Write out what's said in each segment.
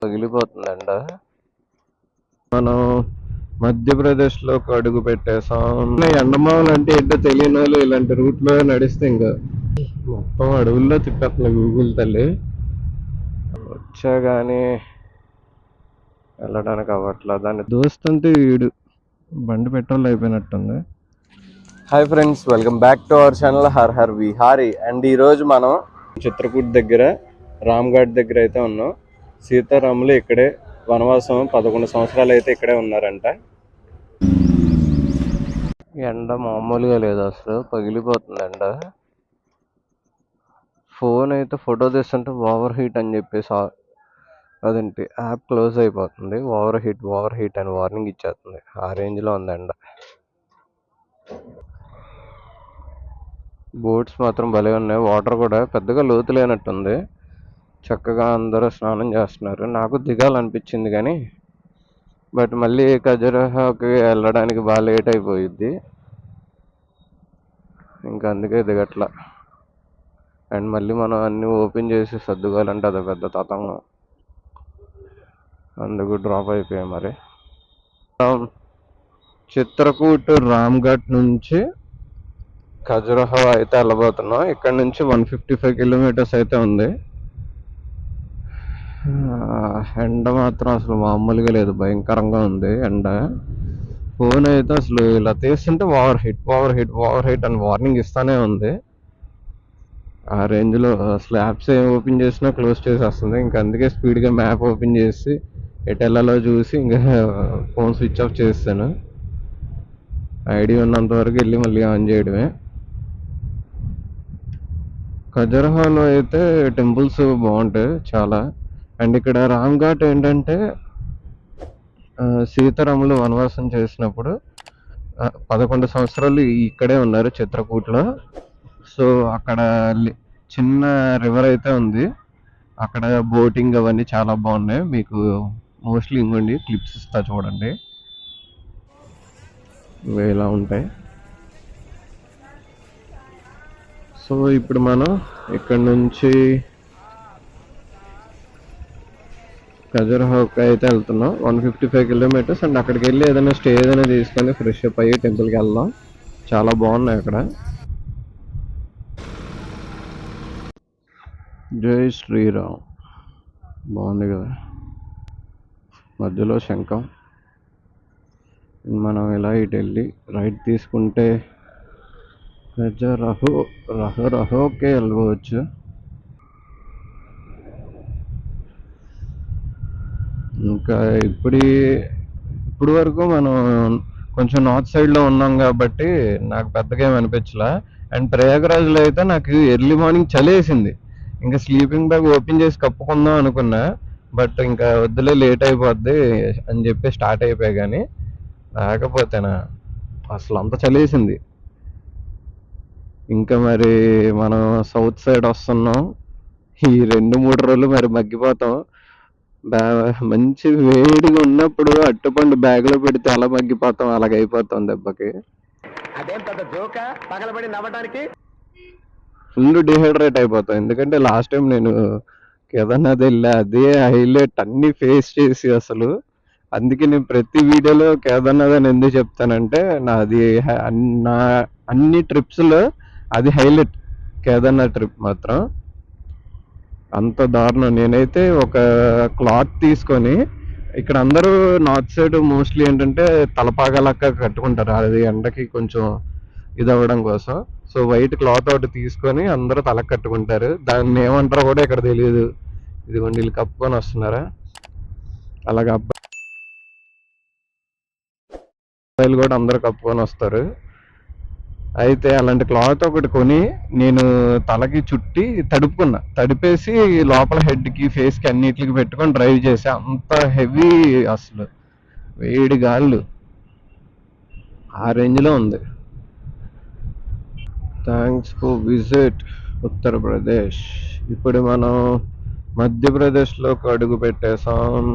పగిలిపోతుందంట. మనం మధ్యప్రదేశ్లో అడుగు పెట్టేసాం. ఎండమావులు అంటే ఏంటో తెలియని వాళ్ళు ఇలాంటి రూట్లో నడిస్తే ఇంకా మొత్తం అడవుల్లో తిప్పేస్తుంది గూగుల్ తల్లి. వచ్చా కానీ వెళ్ళడానికి అవ్వట్లా. దాన్ని దోస్తుంటే వీడు బండి పెట్రోల్ అయిపోయినట్టుంది. Hi friends, welcome back to our channel Har Har Vihari. And ఈరోజు మనం చిత్రకూట్ దగ్గర రామ్ఘాట్ దగ్గర అయితే ఉన్నాం. సీతారాములు ఇక్కడే వనవాసం 11 సంవత్సరాలు అయితే ఇక్కడే ఉన్నారంట. ఎండ మామూలుగా లేదు, అసలు పగిలిపోతుంది ఎండ. ఫోన్ అయితే ఫోటో తీస్తుంటే ఓవర్ హీట్ అని చెప్పేసి అదేంటి యాప్ క్లోజ్ అయిపోతుంది. ఓవర్ హీట్ అని వార్నింగ్ ఇచ్చేస్తుంది. ఆ రేంజ్లో ఉంది ఎండ. బోట్స్ మాత్రం భలే ఉన్నాయి. వాటర్ కూడా పెద్దగా లోతు లేనట్టుంది. చక్కగా అందరూ స్నానం చేస్తున్నారు. నాకు దిగాలనిపించింది కానీ బట్ మళ్ళీ ఖజురహోకి వెళ్ళడానికి బాగా లేట్ అయిపోయిద్ది, ఇంకా అందుకే దిగట్లా. అండ్ మళ్ళీ మనం అన్నీ ఓపెన్ చేసి సర్దుకోవాలంటే అది పెద్ద తతంగం, అందుకు డ్రాప్ అయిపోయాయి. మరి చిత్రకూట్ రామ్ఘాట్ నుంచి ఖజురహో అయితే వెళ్ళబోతున్నాం. ఇక్కడ నుంచి 155 కిలోమీటర్స్ అయితే ఉంది. ఎండ మాత్రం అసలు మామూలుగా లేదు, భయంకరంగా ఉంది ఎండ. ఫోన్ అయితే అసలు ఇలా తీస్తుంటే ఓవర్ హీట్ అని వార్నింగ్ ఇస్తానే ఉంది. ఆ రేంజ్లో అసలు యాప్స్ ఏం ఓపెన్ చేసినా క్లోజ్ చేసేస్తుంది. ఇంకా అందుకే స్పీడ్గా మ్యాప్ ఓపెన్ చేసి ఎటు వెళ్ళాలో చూసి ఇంకా ఫోన్ స్విచ్ ఆఫ్ చేస్తాను. ఐడి ఉన్నంత వరకు వెళ్ళి మళ్ళీ ఆన్ చేయడమే. ఖజురహోలో అయితే టెంపుల్స్ బాగుంటాయి చాలా. అండ్ ఇక్కడ రామ్ఘాట్ ఏంటంటే సీతారాములు వనవాసం చేసినప్పుడు 11 సంవత్సరాలు ఇక్కడే ఉన్నారు చిత్రకూట్లో. సో అక్కడ చిన్న రివర్ అయితే ఉంది. అక్కడ బోటింగ్ అవన్నీ చాలా బాగున్నాయి. మీకు మోస్ట్లీ ఇంకోండి క్లిప్స్ ఇస్తా చూడండి, ఇవి ఇలా ఉంటాయి. సో ఇప్పుడు మనం ఇక్కడ నుంచి ఖజురహోకి అయితే వెళ్తున్నాం. 155 కిలోమీటర్స్. అండ్ అక్కడికి వెళ్ళి ఏదైనా స్టే ఏదైనా తీసుకొని ఫ్రెష్ అప్ అయ్యి టెంపుల్కి వెళ్దాం. చాలా బాగున్నాయి అక్కడ. జై శ్రీరామ్ బాగుంది కదా, మధ్యలో శంఖం. మనం ఇలా ఇటు వెళ్ళి రైట్ తీసుకుంటే ఖజురహోకే వెళ్ళవచ్చు. ఇంకా ఇప్పుడు వరకు మనం కొంచెం నార్త్ సైడ్లో ఉన్నాం కాబట్టి నాకు పెద్దగా ఏమి అనిపించలా. అండ్ ప్రయాగరాజ్లో అయితే నాకు ఎర్లీ మార్నింగ్ చలేసింది. ఇంకా స్లీపింగ్ బ్యాగ్ ఓపెన్ చేసి కప్పుకుందాం అనుకున్నా, బట్ ఇంకా వద్దులే లేట్ అయిపోద్ది అని చెప్పి స్టార్ట్ అయిపోయా. కానీ లేకపోతేనా అసలు అంత చలేసింది. ఇంకా మరి మనం సౌత్ సైడ్ వస్తున్నాం. ఈ 2-3 రోజులు మరి మగ్గిపోతాం. మంచి వేడిగా ఉన్నప్పుడు అట్టుపండు బ్యాగ్లో పెడితే అలా మగ్గిపోతాం, అలాగైపోతాం దెబ్బకి. అదేం పెద్ద జోక పగలబడి నవ్వడానికి. ఫుల్ డిహైడ్రేట్ అయిపోతాం. ఎందుకంటే లాస్ట్ టైం నేను కేదార్నాథ్ వెళ్ళా, అదే హైలైట్ అన్ని ఫేస్ చేసి అసలు. అందుకే నేను ప్రతి వీడియోలో కేదార్నాథ్ అని ఎందుకు చెప్తానంటే నా అన్ని ట్రిప్స్లో అది హైలైట్. కేదార్నాథ్ ట్రిప్ మాత్రం అంత దారుణం. నేనైతే ఒక క్లాత్ తీసుకొని, ఇక్కడ అందరూ నార్త్ సైడ్ మోస్ట్లీ ఏంటంటే తలపాగా లెక్క కట్టుకుంటారు, అది ఎండకి కొంచెం ఇది అవ్వడం కోసం. సో వైట్ క్లాత్ ఒకటి తీసుకొని అందరూ తలకు కట్టుకుంటారు. దాన్ని ఏమంటారో కూడా ఇక్కడ తెలియదు. ఇదిగోండి వీళ్ళు కప్పుకొని వస్తున్నారా, అలాగే అబ్బాయిలు కూడా అందరూ కప్పుకొని వస్తారు. అయితే అలాంటి క్లాత్ ఒకటి కొని నేను తలకి చుట్టి తడిపేసి లోపల హెడ్కి ఫేస్కి అన్నిటికి పెట్టుకొని డ్రైవ్ చేసా. అంత హెవీ అసలు, వేడి గాళ్ళు ఆ రేంజ్లో ఉంది. Thanks for visit Uttar Pradesh. ఇప్పుడు మనం మధ్యప్రదేశ్లోకి అడుగు పెట్టేసాం.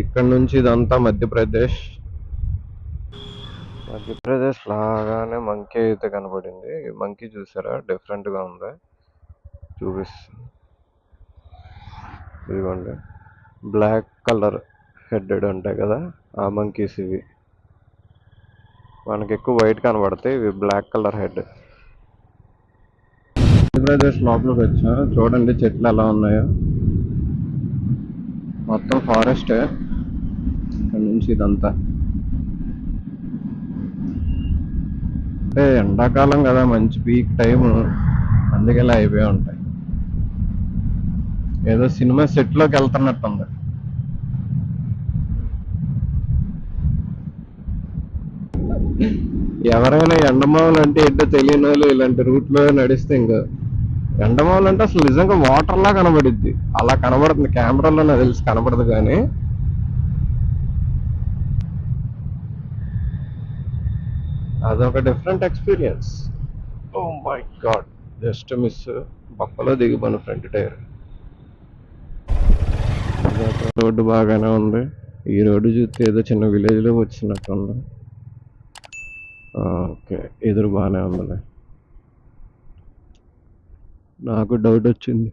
ఇక్కడ నుంచి ఇదంతా మధ్యప్రదేశ్ లాగానే మంకీ అయితే కనపడింది. మంకీ చూసారా, డిఫరెంట్గా ఉంది, చూపిస్తుంది. ఇదిగోండి బ్లాక్ కలర్ హెడెడ్ ఉంటాయి కదా, ఆ మంకీస్ ఇవి. మనకి ఎక్కువ వైట్ కనబడతాయి, ఇవి బ్లాక్ కలర్ హెడ్. ఆంధ్రప్రదేశ్ లోపలికి వచ్చా, చూడండి చెట్లు ఎలా ఉన్నాయో. మొత్తం ఫారెస్టే ఇక్కడ నుంచి ఇదంతా. అంటే ఎండాకాలం కదా, మంచి పీక్ టైం, అందుకే ఇలా అయిపోయి ఉంటాయి. ఏదో సినిమా సెట్లోకి వెళ్తున్నట్టుంది. ఎవరైనా ఎండమావులు అంటే ఏంటో తెలియని వాళ్ళు ఇలాంటి రూట్లో నడిస్తే ఇంకా ఎండమావులు అంటే అసలు నిజంగా వాటర్ లా కనబడిద్ది. అలా కనబడుతుంది కెమెరాలో, నాకు తెలిసి కనబడదు కానీ అదొక different experience. Oh my God, just miss. బొక్కలో దిగిపోను ఫ్రంట్ టైర్. రోడ్డు బాగానే ఉంది. ఈ రోడ్డు చూస్తే ఏదో చిన్న విలేజ్లో వచ్చినట్టుంది. ఓకే, ఎదురు బాగానే ఉందిలే. నాకు డౌట్ వచ్చింది.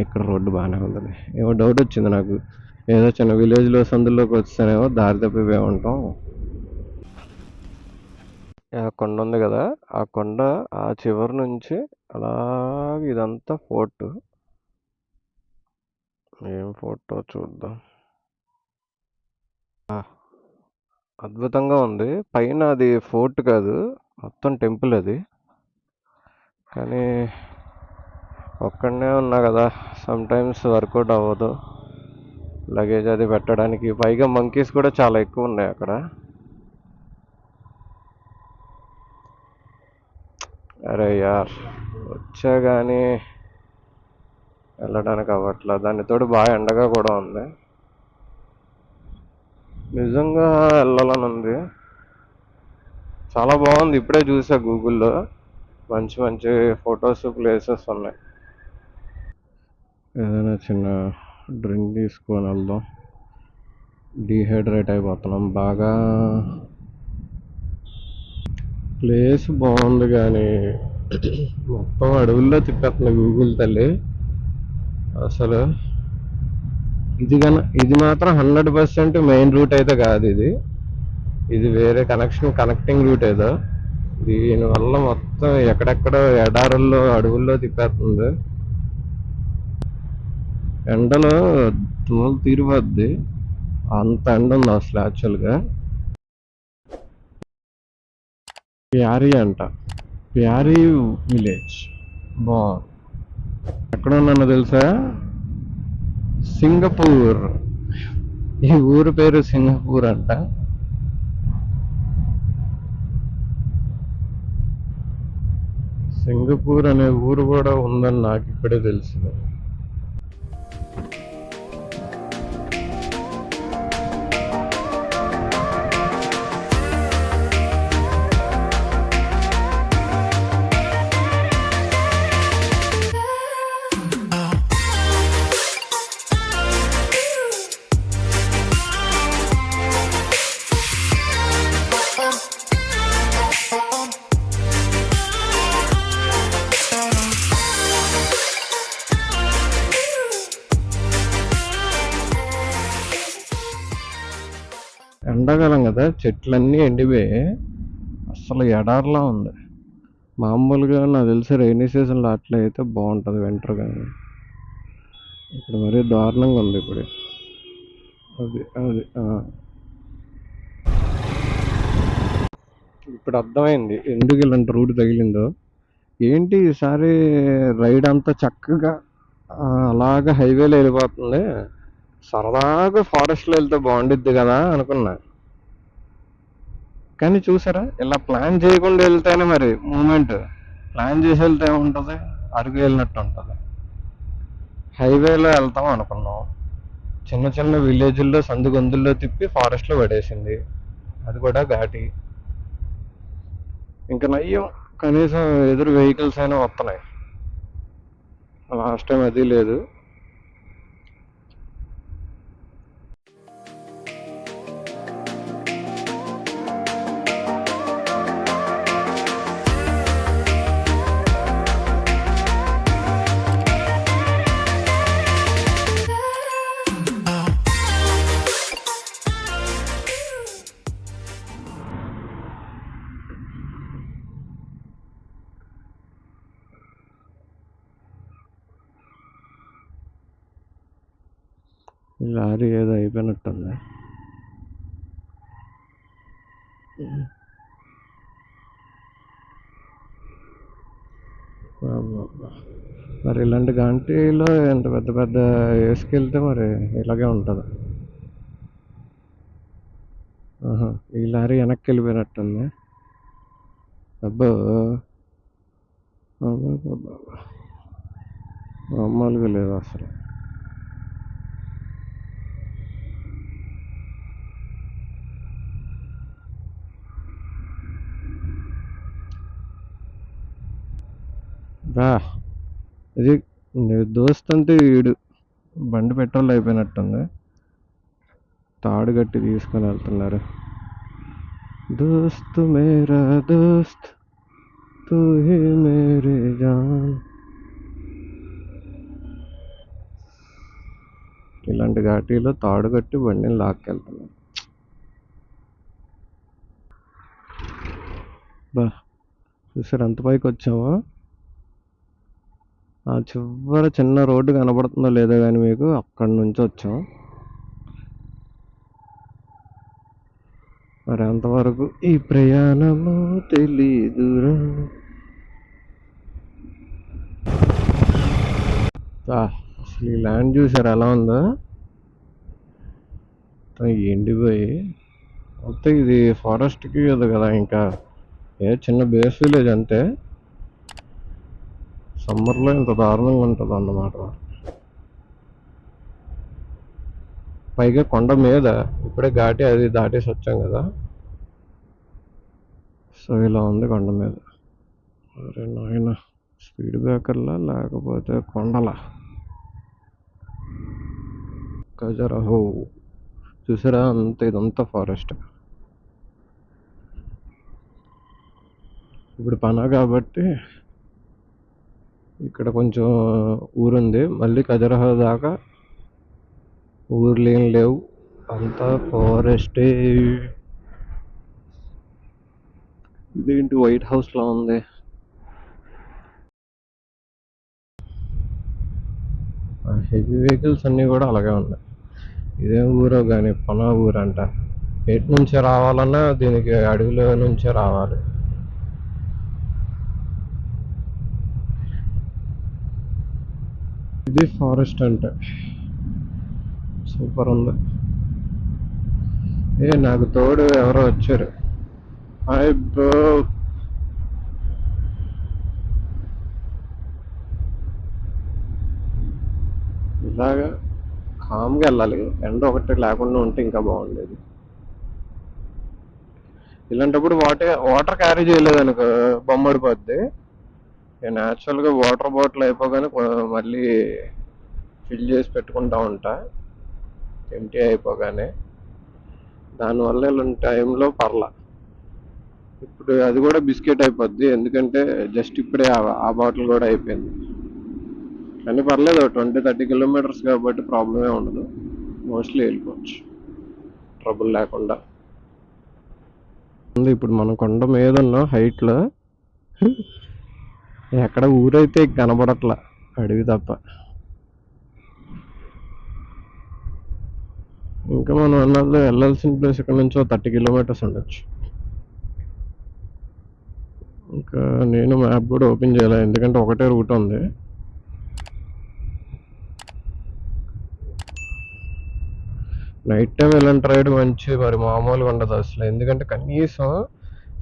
ఇక్కడ రోడ్డు బాగానే ఉందిలే. ఏమో డౌట్ వచ్చింది నాకు, ఏదో చిన్న విలేజ్లో సందులోకి వస్తానేమో దారి తప్పిపోయి ఉంటాం. ఆ కొండ ఉంది కదా, ఆ కొండ ఆ చివరి నుంచి అలాగే ఇదంతా ఫోర్ట్. ఏం ఫోటో చూద్దాం. అద్భుతంగా ఉంది. పైన అది ఫోర్ట్ కాదు, మొత్తం టెంపుల్ అది. కానీ ఒక్కడనే ఉన్నా కదా, సమ్ టైమ్స్ వర్కౌట్ అవ్వదు లగేజ్ అది పెట్టడానికి. పైగా మంకీస్ కూడా చాలా ఎక్కువ ఉన్నాయి అక్కడ. అరే యార్, వచ్చా కానీ వెళ్ళడానికి అవ్వట్లా. దానితోటి బాగా ఎండగా కూడా ఉంది. నిజంగా వెళ్ళాలని ఉంది. చాలా బాగుంది. ఇప్పుడే చూసా గూగుల్లో, మంచి మంచి ఫొటోస్, ప్లేసెస్ ఉన్నాయి. ఏదైనా చిన్న డ్రింక్ తీసుకొని వెళ్దాం. డీహైడ్రేట్ అయిపోతున్నాం బాగా. ప్లేస్ బాగుంది కానీ మొత్తం అడవుల్లో తిప్పేస్తుంది గూగుల్ తల్లి అసలు. ఇది మాత్రం 100% మెయిన్ రూట్ అయితే కాదు. ఇది వేరే కనెక్టింగ్ రూట్ ఏదో. దీనివల్ల మొత్తం ఎక్కడెక్కడో ఎడారుల్లో అడవుల్లో తిప్పేస్తుంది. ఎండలో తోలు తీరిపోద్ది, అంత ఎండ ఉంది అసలు. యాక్చువల్గా ప్యారీ అంట, ప్యారీ విలేజ్. బాగుంది. ఎక్కడ ఉన్నానో తెలుసా? సింగపూర్. ఈ ఊరు పేరు సింగపూర్ అంట. సింగపూర్ అనే ఊరు కూడా ఉందని నాకు ఇప్పుడే తెలిసింది. ఎండాకాలం కదా, చెట్లన్నీ ఎండిపోయి అసలు ఎడారిలా ఉంది. మామూలుగా నాకు తెలిసి రైనీ సీజన్లో అట్లా అయితే బాగుంటుంది, వింటర్ కానీ ఇప్పుడు మరీ దారుణంగా ఉంది ఇప్పుడు. అది అది ఇప్పుడు అర్థమైంది ఎందుకు ఇలాంటి రూట్ తగిలిందో. ఏంటి ఈసారి రైడ్ అంతా చక్కగా అలాగా హైవేలో వెళ్ళిపోతుంది. సరదాగా ఫారెస్ట్లో వెళ్తే బాగుండిద్ది కదా అనుకున్నా. కానీ చూసారా, ఇలా ప్లాన్ చేయకుండా వెళ్తేనే మరి మూమెంట్. ప్లాన్ చేసి వెళ్తే ఏముంటుంది, అరుగు వెళ్ళినట్టు ఉంటుంది. హైవేలో వెళ్తాం అనుకున్నాం, చిన్న చిన్న విలేజ్ల్లో సందుగొందుల్లో తిప్పి ఫారెస్ట్లో పడేసింది. అది కూడా ఘాటి. ఇంకా నయ్యం, కనీసం ఎదురు వెహికల్స్ అయినా వస్తున్నాయి. లాస్ట్ టైం అది లేదు. ఈ లారీ ఏదో అయిపోయినట్టుంది. అబ్బబ్బా. మరి ఇలాంటి గంటలో ఎంత పెద్ద పెద్ద వేసుకెళ్తే మరి ఇలాగే ఉంటుంది. ఆహా, ఈ లారీ వెనక్కి వెళ్ళిపోయినట్టుంది. అబ్బో, అబ్బబ్బబ్బా. మామూలుగా లేదు అసలు. రా, ఇది దోస్త్ అంటే వీడు. బండి పెట్రోల్ అయిపోయినట్టుంది, తాడు కట్టి తీసుకొని వెళ్తున్నారు. దోస్త్ మేరా దోస్త్ తూ హీ మేరీ జాన్. ఇలాంటి ఘాటీలో తాడు కట్టి బండిని లాక్కెళ్తున్నారు. బా, చూసారు ఎంత పైకి వచ్చామో. ఆ చివర చిన్న రోడ్డు కనబడుతుందో లేదో కానీ మీకు, అక్కడి నుంచి వచ్చాం. మరి అంతవరకు ఈ ప్రయాణము తెలీదురా. అసలు ఈ ల్యాండ్ చూసారు ఎలా ఉందో, ఎండిపోయి. మొత్తం ఇది ఫారెస్ట్కి కదా, ఇంకా చిన్న బేస్ విలేజ్ అంతే. సమ్మర్లో ఇంత దారుణంగా ఉంటుంది అన్నమాట. పైగా కొండ మీద ఇప్పుడే ఘాటి అది దాటేసి వచ్చాం కదా, సో ఇలా ఉంది కొండ మీద. అరే నాయన, స్పీడ్ బ్రేకర్లా లేకపోతే కొండలా. ఖజురహో చూసారా, అంత ఇదంతా ఫారెస్ట్. ఇప్పుడు పనా కాబట్టి ఇక్కడ కొంచెం ఊరుంది, మళ్ళీ ఖజురహో దాకా ఊర్లు ఏం లేవు, అంతా ఫారెస్టే. ఇదేంటి వైట్ హౌస్ లా ఉంది. హెవీ వెహికల్స్ అన్నీ కూడా అలాగే ఉన్నాయి. ఇదేం ఊరో కానీ పనా ఊరంట. ఎటు నుంచి రావాలన్నా దీనికి అడవిలో నుంచే రావాలి. ఇది ఫారెస్ట్ అంటే. సూపర్ ఉంది. నాకు తోడు ఎవరో వచ్చారు. Hi bro. ఇలాగా కామ్గా వెళ్ళాలి, ఎండ ఒకటి లేకుండా ఉంటే ఇంకా బాగుండేది. ఇలాంటప్పుడు వాటర్ క్యారీ చేయలేదు అనుకో బొమ్మడిపోద్ది. నేను యాక్చువల్గా వాటర్ బాటిల్ అయిపోగానే మళ్ళీ ఫిల్ చేసి పెట్టుకుంటా ఉంటా, ఎంటీ అయిపోగానే. దానివల్ల ఇలాంటి టైంలో పర్లా. ఇప్పుడు అది కూడా బిస్కెట్ అయిపోద్ది, ఎందుకంటే జస్ట్ ఇప్పుడే ఆ బాటిల్ కూడా అయిపోయింది. కానీ పర్లేదు, 20-30 కిలోమీటర్స్ కాబట్టి ప్రాబ్లమే ఉండదు, మోస్ట్లీ వెళ్ళిపోవచ్చు ట్రబుల్ లేకుండా. ఇప్పుడు మనం కొండ మీద ఉన్న హైట్లో ఎక్కడ ఊరైతే కనబడట్లా, అడవి తప్ప. ఇంకా మనం అన్నది వెళ్ళాల్సిన ప్లేస్ ఇక్కడ నుంచి 30 కిలోమీటర్స్ ఉండొచ్చు. ఇంకా నేను మ్యాప్ కూడా ఓపెన్ చేయాలి, ఎందుకంటే ఒకటే రూట్ ఉంది. నైట్ టైం ఇలాంటి రైడ్ మంచి మరి మామూలుగా ఉండదు అసలు, ఎందుకంటే కనీసం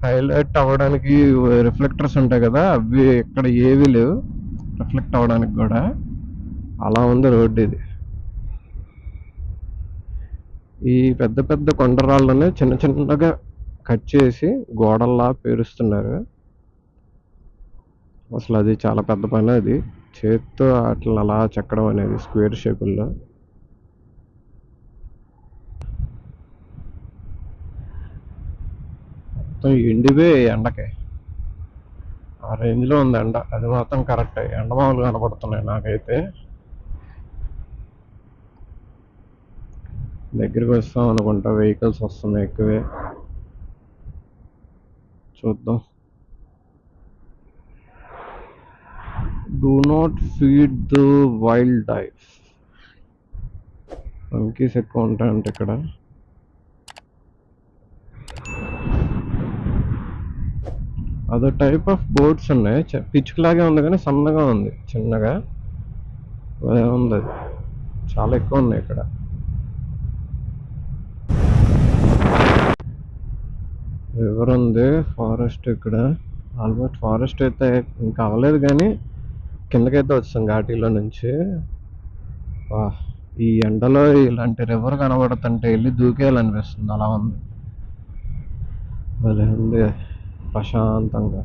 హైలైట్ అవ్వడానికి రిఫ్లెక్టర్స్ ఉంటాయి కదా, అవి ఇక్కడ ఏవి లేవు రిఫ్లెక్ట్ అవ్వడానికి కూడా. అలా ఉంది రోడ్డు ఇది. ఈ పెద్ద పెద్ద కొండరాళ్ళనే చిన్న చిన్నగా కట్ చేసి గోడల్లా పేరుస్తున్నారు. అసలు అది చాలా పెద్ద పని, అది చేత్తో అట్లా అలా చెక్కడం అనేది స్క్వేర్ షేపుల్లో. మొత్తం ఎండిపోయి ఎండకి ఆ రేంజ్లో ఉంది ఎండ. అది మాత్రం కరెక్ట్, ఎండమావులు కనపడుతున్నాయి నాకైతే. దగ్గరికి వస్తాం అనుకుంటా, వెహికల్స్ వస్తున్నాయి ఎక్కువే. చూద్దాం. Do not feed the wild life. Monkeys ఎక్కువ ఉంటాయంట ఇక్కడ. అదో టైప్ ఆఫ్ బోట్స్ ఉన్నాయి. పిచ్చుకులాగే ఉంది కానీ సన్నగా ఉంది, చిన్నగా ఉంది. చాలా ఎక్కువ ఉన్నాయి ఇక్కడ. రివర్ ఉంది, ఫారెస్ట్ ఇక్కడ. ఆల్మోస్ట్ ఫారెస్ట్ అయితే ఇంకా అవ్వలేదు కానీ కిందకైతే వచ్చాం ఘాటీలో నుంచి. ఈ ఎండలో ఇలాంటి రివర్ కనబడుతుంటే వెళ్ళి దూకేయాలనిపిస్తుంది, అలా ఉంది. భలే ఉంది ప్రశాంతంగా.